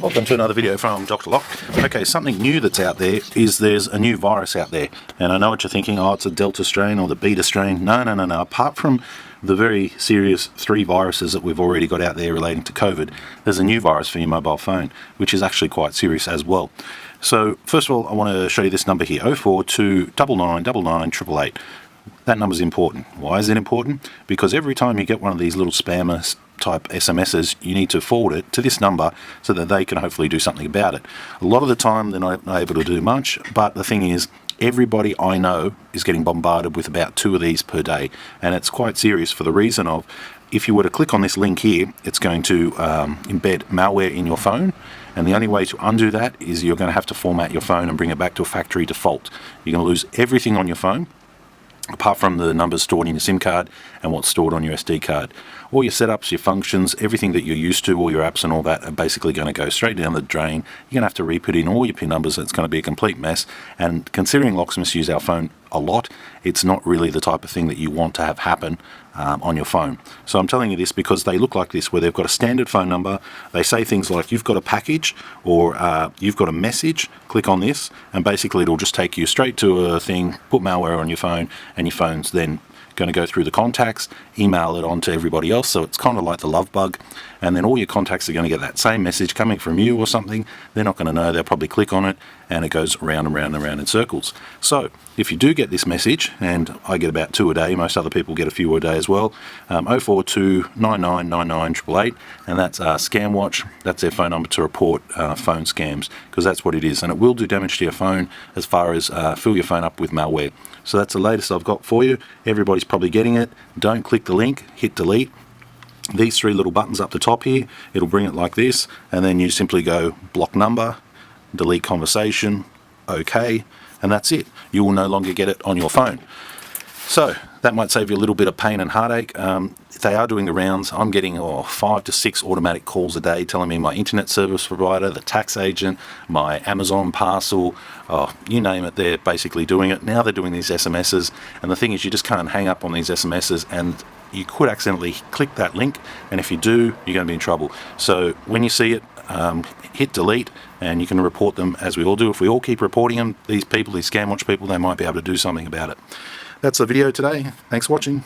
Welcome to another video from Dr. Locke. Okay, something new that's out there is there's a new virus out there. And I know what you're thinking, oh, it's a Delta strain or the Beta strain. No. Apart from the very serious 3 viruses that we've already got out there relating to COVID, there's a new virus for your mobile phone, which is actually quite serious as well. So, first of all, I want to show you this number here, 0429 999 888. That number is important. Why is it important? Because every time you get one of these little spammer type SMSs, you need to forward it to this number so that they can hopefully do something about it. A lot of the time they're not able to do much, but the thing is, everybody I know is getting bombarded with about 2 of these per day, and it's quite serious for the reason of, if you were to click on this link here, it's going to embed malware in your phone, and the only way to undo that is you're going to have to format your phone and bring it back to a factory default. You're going to lose everything on your phone, apart from the numbers stored in your SIM card and what's stored on your SD card. All your setups, your functions, everything that you're used to, all your apps and all that are basically going to go straight down the drain. You're going to have to re-put in all your PIN numbers. It's going to be a complete mess. And considering locksmiths use our phone a lot, it's not really the type of thing that you want to have happen on your phone. So I'm telling you this because they look like this, where they've got a standard phone number. They say things like, you've got a package, or you've got a message, click on this, and basically it'll just take you straight to a thing, put malware on your phone, and your phone's then going to go through the contacts, email it on to everybody else. So it's kind of like the love bug, and then all your contacts are going to get that same message coming from you or something. They're not going to know. They'll probably click on it, and it goes round and round and round in circles. So if you do get this message, and I get about 2 a day, most other people get a few a day as well, 0429 999 888, and that's ScamWatch. That's their phone number to report phone scams, because that's what it is, and it will do damage to your phone as far as fill your phone up with malware. So that's the latest I've got for you. Everybody's probably getting it. Don't click the link, hit delete. These 3 little buttons up the top here, it'll bring it like this, and then you simply go block number, delete conversation, OK, and that's it. You will no longer get it on your phone. So that might save you a little bit of pain and heartache. They are doing the rounds. I'm getting 5 to 6 automatic calls a day telling me my internet service provider, the tax agent, my Amazon parcel, you name it, they're basically doing it. Now they're doing these SMSs, and the thing is, you just can't hang up on these SMSs, and you could accidentally click that link, and if you do, you're going to be in trouble. So when you see it, hit delete, and you can report them, as we all do. If we all keep reporting them, these people, these ScamWatch people, they might be able to do something about it. That's the video today. Thanks for watching.